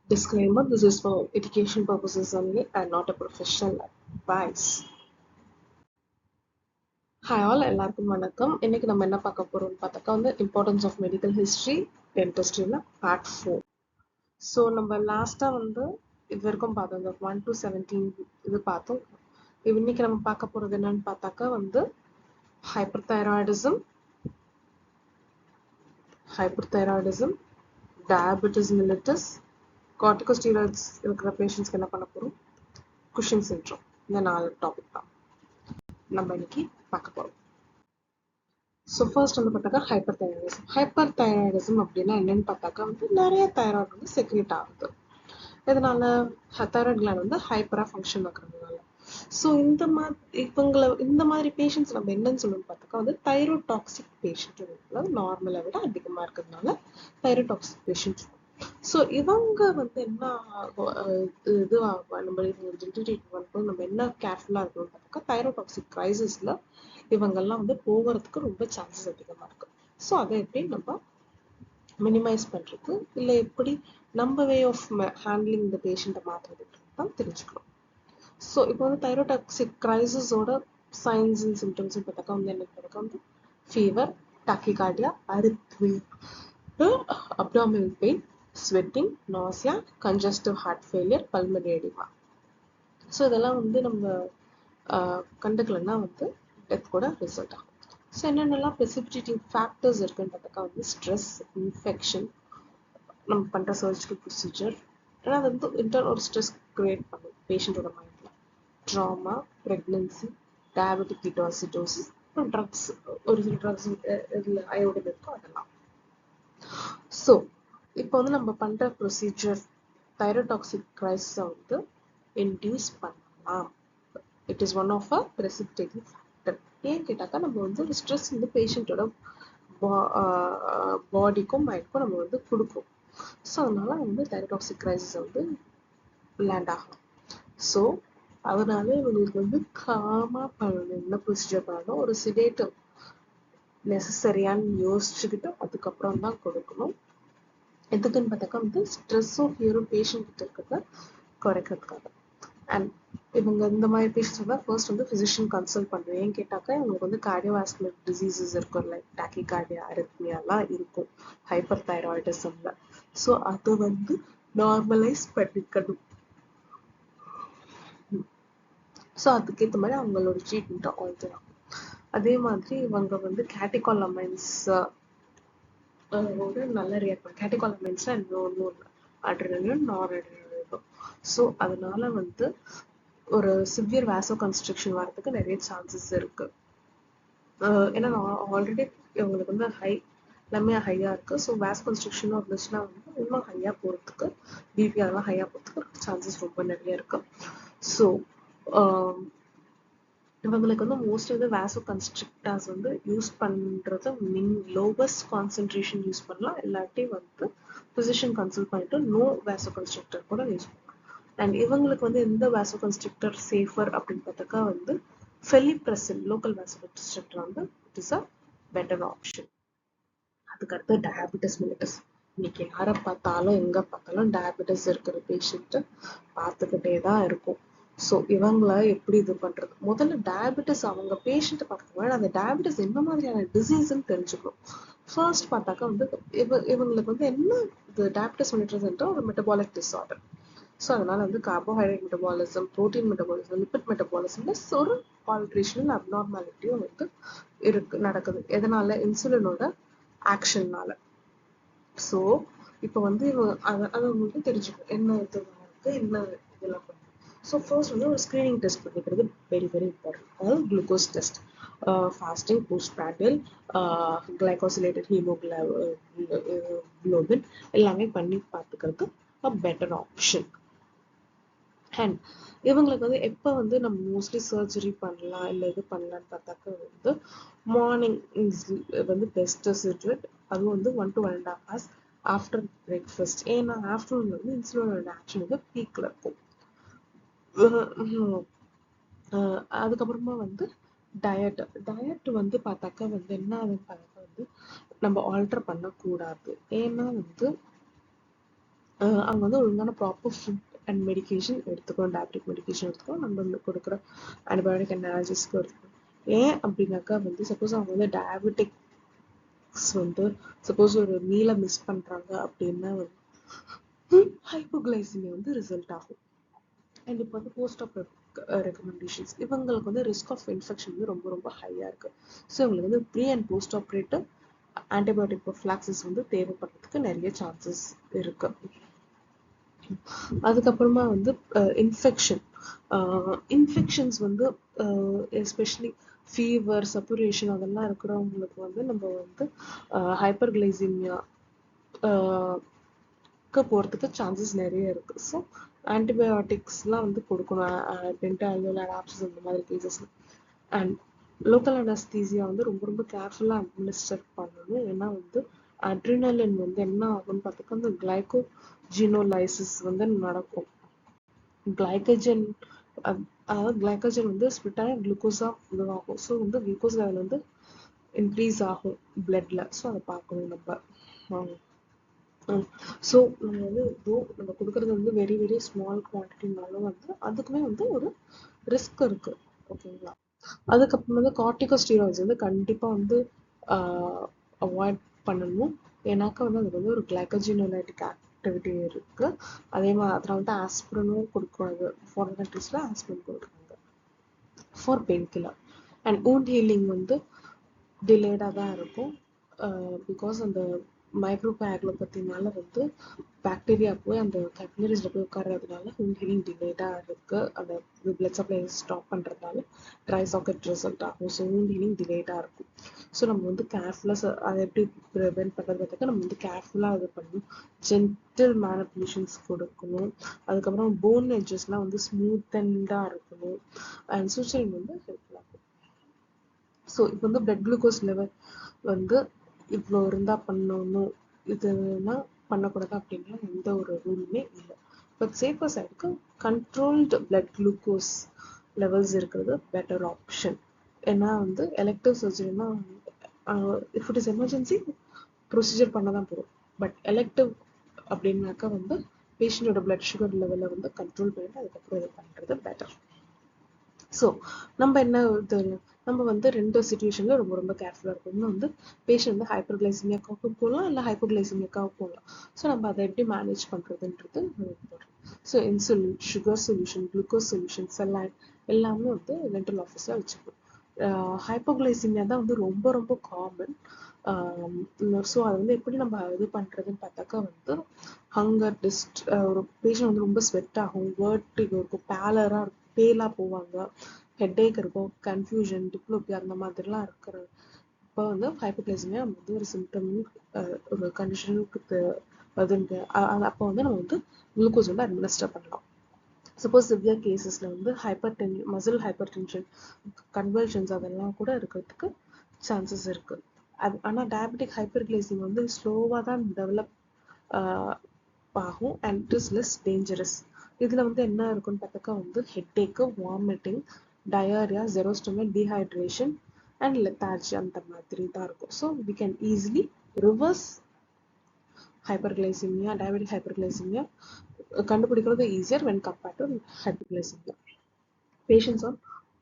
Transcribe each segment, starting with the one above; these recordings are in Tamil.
Disclaimer: this is for education purposes only and not a professional advice. Hi all, எல்லாருக்கும் வணக்கம். இன்னைக்கு நம்ம என்ன பார்க்க போறோம்னு பார்த்தாக்கா வந்து இம்பார்ட்டன்ஸ் ஆஃப் மெடிக்கல் ஹிஸ்ட்ரி டென்டிஸ்ட்ரியில் பார்ட் 4. ஸோ நம்ம லாஸ்ட்டாக வந்து இது வரைக்கும் பார்த்தோம், இந்த 1 to 17 இது பார்த்தோம். இன்னைக்கு நம்ம பார்க்க போகிறது என்னன்னு பார்த்தாக்கா வந்து ஹைப்பர்தைராய்டிசம், டயபெட்டிஸ் mellitus, corticosteroids இருக்கிற பேஷண்ட்ஸ்க்கு என்ன பண்ண போகிறோம், குஷிங் சிண்ட்ரோம். இந்த 4 டாபிக் தான் நம்ம இன்னைக்கு பார்க்க போறோம். ஸோ ஃபர்ஸ்ட் வந்து பார்த்தாக்கா ஹைப்பர்தைராய்டிசம் அப்படின்னா என்னன்னு பார்த்தாக்கா வந்து நிறைய தைராய்டு வந்து செக்ரேட் ஆகுது. இதனால தைராய்டு கிளாண்ட் வந்து ஹைப்பரா ஃபங்க்ஷன் ஆகுறதுனால. ஸோ இந்த மாதிரி பேஷண்ட்ஸ் நம்ம என்னன்னு சொல்லணும்னு பார்த்தாக்கா வந்து தைரோடாக்சிக் பேஷண்ட், நார்மலை விட அதிகமா இருக்கிறதுனால தைரோடாக்சிக் பேஷண்ட். ஸோ இவங்க வந்து என்ன இது நம்ம ஜென்ரல் ட்ரீட்மெண்ட் நம்ம என்ன கேர்ஃபுல்லா இருக்கணும்னு பார்த்தாக்கா தைரோடாக்சிக் கிரைசிஸ்ல இவங்கெல்லாம் வந்து போகிறதுக்கு ரொம்ப சான்சஸ் அதிகமாக இருக்கு. ஸோ அதை எப்படி நம்ம மினிமைஸ் பண்றது, இல்லை எப்படி நம்ம வே ஆஃப் ஹேண்ட்லிங் இந்த பேஷண்ட்டை மாற்றுறதுக்கு தான் தெரிஞ்சுக்கணும். ஸோ இப்போ வந்து தைரோடாக்சிக் கிரைசிஸோட சைன்ஸ் அண்ட் சிம்டம்ஸ் பார்த்தாக்கா வந்து என்ன பார்த்தாக்கா வந்து fever, tachycardia, arrhythmia, abdominal pain, sweating, nausea, congestive heart failure, pulmonary oedema. So இதெல்லாம் வந்து நம்ம கண்டுக்கலன்னா வந்து டெத் கூட ரிசல்ட் ஆகும். ஸோ என்னென்னலாம் ப்ரெசிபிட்டேட்டிங் ஃபேக்டர்ஸ் இருக்குன்னு பார்த்தாக்கா வந்து ஸ்ட்ரெஸ், இன்ஃபெக்ஷன், நம்ம பண்ணுற சர்ஜிக்கல் ப்ரொசீஜர், ஏன்னா அது வந்து ஒரு ஸ்ட்ரெஸ் கிரியேட் பண்ணும் பேஷண்ட்டோட மைண்டில். ட்ராமா, ப்ரெக்னன்சி, டயபெட்டிக் கீட்டோசிடோசிஸ், அப்புறம் ட்ரக்ஸ், ஒரு சில ட்ரக்ஸ் இதில் அயோடின் இருக்கும் அதெல்லாம். ஸோ இப்போ வந்து நம்ம பண்ணுற ப்ரொசீஜர் தைரோடாக்சிக் கிரைசிஸை வந்து இன்டியூஸ் பண்ணலாம். It is one of a precipitating factor. ஏன் கேட்டாக்கா நம்ம வந்து ஒரு ஸ்ட்ரெஸ் வந்து பேஷண்ட்டோட பாடிக்கும் மைண்ட்க்கும் நம்ம வந்து கொடுக்கும். ஸோ அதனால வந்து தைரோடாக்சிக் கிரைசிஸ் வந்து லேண்ட் ஆகலாம். ஸோ அதனால இவங்களுக்கு வந்து காமா பண்ணணும், என்ன ப்ரொசீஜர் பண்ணணும், ஒரு சிடேட்டிவ் நெசசரியான்னு யோசிச்சுக்கிட்டு அதுக்கப்புறம் தான் கொடுக்கணும். எதுக்குன்னு பார்த்தாக்கா வந்து ஸ்ட்ரெஸ்ஸும் ஃபியரும் பேஷண்ட் கிட்ட இருக்கிறத குறைக்கிறதுக்காக. அண்ட் இவங்க இந்த மாதிரி பேஷண்ட்ஸ் தான் ஃபர்ஸ்ட் வந்து ஃபிசிஷியன் கன்சல்ட் பண்ணுவேன். ஏன்னு கேட்டாக்கா இவங்களுக்கு வந்து கார்டியோவாஸ்குலர் டிசீசஸ் இருக்கும், லைக் டாக்கிகார்டியா, அரித்மியாலாம் இருக்கும் ஹைப்பர் தைராய்டிசம்ல. ஸோ அதை வந்து நார்மலைஸ் பண்ணிக்கணும். ஸோ அதுக்கேற்ற மாதிரி அவங்களோட ட்ரீட்மெண்ட்டை ஆல்டர் ஆகும். அதே மாதிரி இவங்க வந்து கேட்டிகாலமைன்ஸ் நல்ல ரியாக்ட் பண்ணும். கேட்டிகாலமைன்ஸ்னா இன்னொன்று அட்ரினலின், நார்அட்ரினலின். ஸோ அதனால வந்து ஒரு சிவியர் வாசோ கன்ஸ்ட்ரக்ஷன் வரதுக்கு நிறைய சான்சஸ் இருக்கு. ஏன்னா ஆல்ரெடி இவங்களுக்கு வந்து எல்லாமே ஹையா இருக்கு. ஸோ வாஸ் கன்ஸ்ட்ரக்ஷனும் இருந்துச்சுன்னா வந்து இன்னும் ஹையா போகிறதுக்கு, பிபி அதெல்லாம் ஹையா போகிறதுக்கு சான்சஸ் ரொம்ப நிறைய இருக்கு. ஸோ இவங்களுக்கு வந்து மோஸ்ட் வந்து வாசோ கன்ஸ்ட்ரக்டர்ஸ் வந்து யூஸ் பண்றது லோவஸ்ட் கான்சென்ட்ரேஷன் யூஸ் பண்ணலாம், இல்லாட்டி வந்து பிசிஷியன் கன்சல்ட் பண்ணிட்டு நோ வாசோ கன்ஸ்ட்ரக்டர் கூட யூஸ் பண்ணலாம். அண்ட் இவங்களுக்கு வந்து எந்த வாசோ கன்ஸ்ட்ரக்டர் சேஃபர் அப்படின்னு பார்த்தாக்கா வந்து ஃபெலிப்ரெசின் லோக்கல் வாசோ கன்ஸ்ட்ரக்டர் வந்து it is a better option. அதுக்கடுத்து டயபெட்டிஸ் mellitus. இன்னைக்கு யாரை பார்த்தாலும் எங்க பார்த்தாலும் டயபெட்டிஸ் இருக்கிற பேஷண்ட்டு பார்த்துக்கிட்டே தான் இருக்கும். ஸோ இவங்கள எப்படி இது பண்றது, முதல்ல டயபெட்டிஸ் அவங்க பேஷண்ட்டை பார்க்கறதுக்கு அந்த டயபெட்டிஸ் என்ன மாதிரியான டிசீஸ்ன்னு தெரிஞ்சுக்கணும். ஃபர்ஸ்ட் பார்த்தாக்கா வந்து இவங்களுக்கு வந்து என்ன இது டயபெட்டிஸ் mellitus ஒரு மெட்டபாலிக் டிஸார்டர். ஸோ அதனால வந்து carbohydrate metabolism, protein metabolism, lipid மெட்டபாலிசம்ல ஒரு ஆல்ட்ரேஷன் அப்நார்மாலிட்டியும் வந்து நடக்குது. எதனால? இன்சுலினோட ஆக்ஷன்னால. ஸோ இப்போ வந்து அதை உங்களுக்கு தெரிஞ்சுக்கணும் என்ன இதெல்லாம் இருக்கு, என்ன இதெல்லாம் பண்ணும். ஸோ ஃபர்ஸ்ட் வந்து ஒரு ஸ்க்ரீனிங் டெஸ்ட் பண்ணிக்கிறது வெரி வெரி இம்பார்ட்டன்ட். அதாவது குளுக்கோஸ் டெஸ்ட், ஃபாஸ்டிங், போஸ்ட் பிராண்டில், கிளைகோசிலேட்டட் ஹீமோகுளோபின் எல்லாமே பண்ணி பார்த்துக்கிறது பெட்டர் ஆப்ஷன். அண்ட் இவங்களுக்கு வந்து எப்போ வந்து நம்ம மோஸ்ட்லி சர்ஜரி பண்ணலாம் இல்லை இது பண்ணலான்னு பார்த்தாக்க வந்து மார்னிங் வந்து பெஸ்ட் சர்ஜரி. அதுவும் வந்து 1 to 1.5 hours ஆஃப்டர் பிரேக்ஃபாஸ்ட். ஏன்னா ஆஃப்டர்நூன் வந்து இன்சுலினோட ஆக்ஷன் வந்து பீக்ல இருக்கும். அதுக்கப்புறமா வந்து டயட் வந்து பார்த்தாக்கா வந்து என்ன ஆகுதுன்னு பார்த்தாக்கா வந்து நம்ம ஆல்டர் பண்ணக்கூடாது. ஏன்னா வந்து அவங்க வந்து ஒழுங்கான ப்ராப்பர் ஃபுட் அண்ட் மெடிகேஷன் எடுத்துக்கணும். டயபெட்டிக் மெடிகேஷன் எடுத்துக்கணும். நம்ம வந்து கொடுக்குற ஆன்டிபயோட்டிக் அண்ட் அனால்ஜிஸ்க்கு எடுத்துக்கணும். ஏன் அப்படின்னாக்கா வந்து சப்போஸ் அவங்க வந்து டயபெட்டிக்ஸ் வந்து சப்போஸ் ஒரு மீலை மிஸ் பண்ணுறாங்க அப்படின்னா வந்து ஹைப்போகிளைசிமியா வந்து ரிசல்ட் ஆகும். அண்ட் இப்போ வந்து போஸ்ட் ஆப் ரெக்கமெண்டேஷன்ஸ் இவங்களுக்கு வந்து ரிஸ்க் ஆஃப் இன்ஃபெக்ஷன் வந்து ரொம்ப ரொம்ப ஹையாக இருக்குது. ஸோ இவங்களுக்கு வந்து pre and post operative antibiotic prophylaxis வந்து தேவைப்படுறதுக்கு நிறைய சான்சஸ் இருக்கு. அதுக்கப்புறமா வந்து இன்ஃபெக்ஷன்ஸ் வந்து எஸ்பெஷலி ஃபீவர் சப்புரேஷன் அதெல்லாம் இருக்கிறவங்களுக்கு வந்து நம்ம வந்து ஹைப்பர்கிளைசிமியா போகிறதுக்கு சான்சஸ் நிறைய இருக்குது. ஸோ ஆன்டிபயோட்டிக்ஸ்லாம் வந்து கொடுக்கணும். பென்டாலோல் அடாப்சஸ் அந்த மாதிரி கேசஸ்ல. அண்ட் லோக்கல் அனஸ்தீசியா வந்து ரொம்ப ரொம்ப கேர்ஃபுல்லாக அட்மினிஸ்டர் பண்ணணும். ஏன்னா வந்து அட்ரினலின் வந்து என்ன ஆகும்னு பார்த்துக்க அந்த கிளைகோஜினோலைசிஸ் வந்து நடக்கும். கிளைகஜன் அதாவது கிளைகஜன் வந்து ஸ்பிட் ஆகி குளுக்கோஸாக இதுவாகும். ஸோ வந்து குளுக்கோஸ் லெவல் வந்து இன்க்ரீஸ் ஆகும் பிளட்ல. ஸோ அதை பார்க்கணும் நம்ம. ஸோ நம்ம வந்து நம்ம கொடுக்குறது வந்து வெரி வெரி ஸ்மால் குவான்டிட்டினாலும் வந்து அதுக்குமே வந்து ஒரு ரிஸ்க் இருக்கு. ஓகேங்களா. அதுக்கப்புறம் வந்து கார்டிகோஸ்டீராய்ட்ஸ் வந்து கண்டிப்பாக வந்து அவாய்ட் பண்ணணும். ஏன்னாக்கா வந்து அதுக்கு வந்து ஒரு கிளைகோஜினோலைட்டிக் ஆக்டிவிட்டி இருக்கு. அதே மாதிரி அதில் வந்து ஆஸ்பிரினும் கொடுக்குறாங்க. ஃபாரின் கண்ட்ரீஸில் ஆஸ்பிரின் கொடுக்குறாங்க for pain killer. And wound healing வந்து டிலேடாக தான் இருக்கும். பிகாஸ் அந்த மைக்ரோபேக்லோபத்தினால வந்து பாக்டீரியா போய் அந்த கேபிலரிஸ்ல போய் உட்கார்றதுனால வூண்ட் ஹீலிங் டிலேடாக இருக்கு. அந்த பிளட் சப்ளை ஸ்டாப் பண்ணுறதுனால ட்ரை சாக்கெட் ரிசல்ட் ஆகும். ஸோ வூண்ட் ஹீலிங் டிலேடாக இருக்கும். ஸோ நம்ம வந்து கேர்ஃபுல்லாக அதை எப்படி ப்ரிவென்ட் பண்ணுறது பார்த்தாக்க நம்ம வந்து கேர்ஃபுல்லாக இது பண்ணணும். ஜென்டில் மேனிப்புலேஷன்ஸ் கொடுக்கணும். அதுக்கப்புறம் போன் எட்ஜஸ்லாம் வந்து ஸ்மூத்தண்டாக இருக்கணும். அண்ட் சூச்சரிங் வந்து ஹெல்ப்ஃபுல்லாக இருக்கும். ஸோ இப்போ வந்து பிளட் குளுக்கோஸ் லெவல் வந்து இவ்வளோ இருந்தால் பண்ணணும், இதுனா பண்ணக்கூடாது அப்படின்னா எந்த ஒரு ரூலுமே இல்லை. பட் சேஃபர் சைடுக்கு கண்ட்ரோல்டு பிளட் குளுக்கோஸ் லெவல்ஸ் இருக்கிறது பெட்டர் ஆப்ஷன். ஏன்னா வந்து எலெக்டிவ் சர்ஜரினா if it is emergency procedure பண்ண தான் போகிறோம். பட் எலெக்டிவ் அப்படின்னாக்கா வந்து பேஷண்டோட பிளட் சுகர் லெவலை வந்து கண்ட்ரோல் பண்ணிட்டு அதுக்கப்புறம் இது பண்ணுறது பெட்டர். ஸோ நம்ம என்ன நம்ம வந்து ரெண்டு சுச்சுவேஷனில் ரொம்ப ரொம்ப கேர்ஃபுல்லாக இருக்கும். இன்னும் வந்து பேஷண்ட் வந்து ஹைப்பர்கிளைசிமியாக்காகவும் போகலாம், இல்லை ஹைப்போகிளைசிமியாக்காகவும் போகலாம். ஸோ நம்ம அதை எப்படி மேனேஜ் பண்ணுறதுன்றது important. So insulin, sugar solution, glucose solution, saline எல்லாமே வந்து டென்டல் ஆஃபீஸில் வச்சுக்கணும். ஹைப்போகிளைசிமியா தான் வந்து ரொம்ப ரொம்ப காமன். ஸோ அதை வந்து எப்படி நம்ம இது பண்ணுறதுன்னு பார்த்தாக்கா வந்து ஹங்கர் டிஸ்ட் ஒரு பேஷண்ட் வந்து ரொம்ப ஸ்வெட் ஆகும், வேர்ட்டிகோ இருக்கும், பேலாக போவாங்க, ஹெட்டேக் இருக்கும், கன்ஃபியூஷன், டிப்ளோபியா அந்த மாதிரிலாம் இருக்கிற இப்போ வந்து ஹைப்போகிளைசிமியா நம்ம வந்து ஒரு சிம்டம் ஒரு கண்டிஷனுக்கு வருதுன்னு அப்போ வந்து நம்ம வந்து குளுக்கோஸ் வந்து அட்மினிஸ்டர் பண்ணலாம். சப்போஸ் சிவியர் கேசஸில் வந்து மசில் ஹைப்பர் டென்ஷன், கன்வல்ஷன்ஸ் அதெல்லாம் கூட இருக்கிறதுக்கு சான்சஸ் இருக்குது. ஆனால் டயபெட்டிக் ஹைப்பர்கிளைசிம் வந்து ஸ்லோவாக தான் டெவலப் ஆகும் and it is less dangerous. இதில் வந்து என்ன இருக்குன்னு பார்த்தாக்கா வந்து headache, vomiting, diarrhoea, xerostomia, dehydration and lethargy அந்த மாதிரி தான் இருக்கும். So we can easily reverse hyperglycaemia, diabetic hyperglycaemia கண்டுபிடிக்கிறது easier when compared to hypoglycemia. Patients on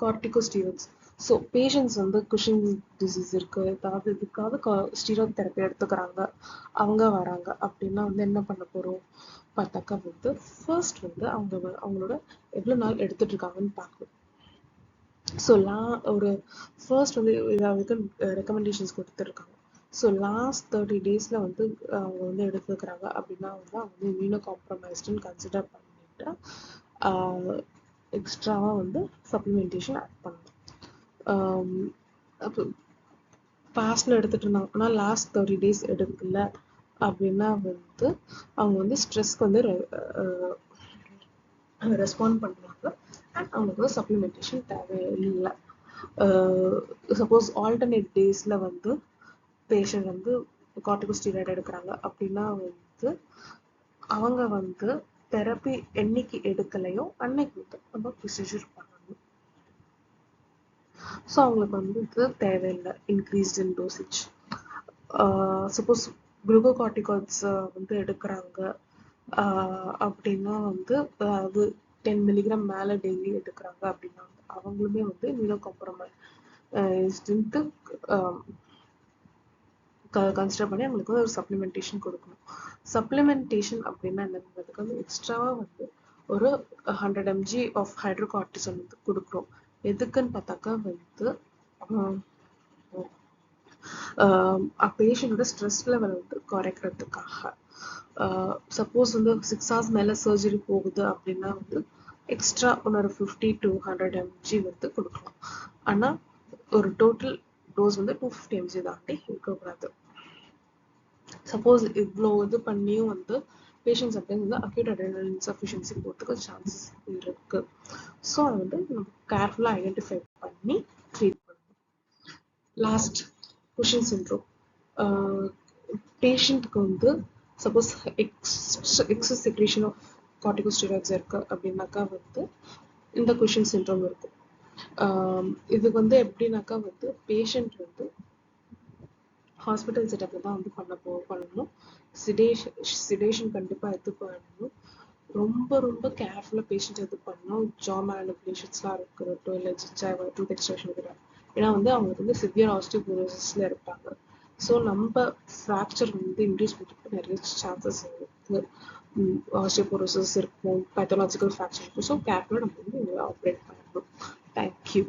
corticosteroids. So patients வந்து குஷிங் டிசீஸ் இருக்கு, ஏதாவது இதுக்காக ஸ்டீராய்ட் தெரப்பி எடுத்துக்கிறாங்க, அவங்க வராங்க அப்படின்னா வந்து என்ன பண்ண போகிறோம் பார்த்தாக்கா வந்து ஃபர்ஸ்ட் வந்து அவங்களோட எவ்வளோ நாள் எடுத்துட்டு இருக்காங்கன்னு பார்க்கணும். ஸோ ஒரு ஃபர்ஸ்ட் வந்து இதாவது ரெக்கமெண்டேஷன்ஸ் கொடுத்துருக்காங்க. ஸோ லாஸ்ட் 30 days வந்து அவங்க வந்து எடுத்துக்கிறாங்க அப்படின்னா வந்து அவங்க வந்து இம்யூனோ காம்ப்ரமைஸ்டுன்னு கன்சிடர் பண்ணிட்டு எக்ஸ்ட்ராவாக வந்து சப்ளிமெண்டேஷன் ஆட் பண்ணணும். அப்போ பாஸ்டில் எடுத்துகிட்டு இருந்தாங்க ஆனால் லாஸ்ட் 30 days எடுக்கல அப்படின்னா வந்து அவங்க வந்து ஸ்ட்ரெஸ்க்கு வந்து ரெஸ்பாண்ட் பண்ணுவாங்க அண்ட் அவங்களுக்கு வந்து சப்ளிமெண்டேஷன் தேவையில்லை. சப்போஸ் ஆல்டர்னேட் டேஸில் வந்து பேஷண்ட் வந்து கார்டிகோஸ்டீராய்டு எடுக்கிறாங்க அப்படின்னா வந்து அவங்க வந்து தெரப்பி என்னைக்கு எடுக்கலையோ அன்னைக்கு வந்து நம்ம ப்ரொசீஜர் பண்ணணும். ஸோ அவங்களுக்கு வந்து இது தேவையில்லை இன்க்ரீஸ்ட் இன் டோசேஜ். சப்போஸ் குளுக்கோகார்டிகாய்ட்ஸ் வந்து எடுக்கிறாங்க அப்படின்னா வந்து அதாவது 10 மில்லிகிராம் மேலே டெய்லி எடுக்கிறாங்க அப்படின்னா அவங்களுமே வந்து இம்யூனோ காம்ப்ரமைஸ்டு கன்சிடர் பண்ணி அவங்களுக்கு வந்து ஒரு சப்ளிமெண்டேஷன் கொடுக்கணும். சப்ளிமெண்டேஷன் அப்படின்னா என்னதுக்கு வந்து எக்ஸ்ட்ராவாக வந்து ஒரு 100 mg ஆஃப் ஹைட்ரோகார்டிசோன் வந்து கொடுக்குறோம். எதுக்குன்னு பார்த்தாக்கா வந்து பேஷண்டோட ஸ்ட்ரெஸ் லெவல் வந்து குறைக்கிறதுக்காக. சப்போஸ் வந்து 6 hours மேலே சர்ஜரி போகுது அப்படின்னா வந்து எக்ஸ்ட்ரா இன்னொரு 50 to 100 mg வந்து கொடுக்கலாம். ஆனால் ஒரு டோட்டல் டோஸ் வந்து 250 mg தாண்டி இருக்கக்கூடாது. சப்போஸ் இவ்வளோ இது பண்ணியும் வந்து பேஷண்ட்ஸ் அப்படின்னு வந்து அக்யூட் அட்ரினல் இன்சஃபிஷியன்சி போகிறதுக்கு சான்சஸ் இருக்கு. ஸோ அதை வந்து நம்ம கேர்ஃபுல்லாக ஐடென்டிஃபை பண்ணி ட்ரீட் பண்ணணும். Last Cushing syndrome. பேஷண்ட்டுக்கு வந்து suppose excess secretion of corticosteroids இருக்கு அப்படின்னாக்கா வந்து இந்த குஷன் சிண்ட்ரோம் இருக்கும். இது வந்து எப்படின்னாக்கா வந்து பேஷண்ட் வந்து ஹாஸ்பிட்டல் செட்டப்பில் தான் வந்து பண்ணணும். சிடேஷன் கண்டிப்பாக எடுத்து பண்ணணும். ரொம்ப ரொம்ப கேர்ஃபுல்லாக பேஷண்ட் இது பண்ணணும். ஜா மேனிபுலேஷன்ஸ்லாம் இருக்கட்டும், இல்லை டூத் எக்ஸ்ட்ராக்ஷன் இருக்கிற, ஏன்னா வந்து அவங்களுக்கு வந்து சிவியர் ஆஸ்டியோபோரோசிஸில் இருப்பாங்க. ஸோ நம்ம ஃப்ராக்சர் வந்து இன்டியூஸ் பண்ணுறதுக்கு நிறைய சான்சஸ் இருக்குது. ஆஸ்டியோபோரோசிஸ் இருக்கும், பேத்தாலஜிக்கல் ஃப்ராக்சர் இருக்கும். ஸோ கேர்ஃபுல்லாக நம்ம வந்து ஆப்ரேட் பண்ணணும். தேங்க்யூ.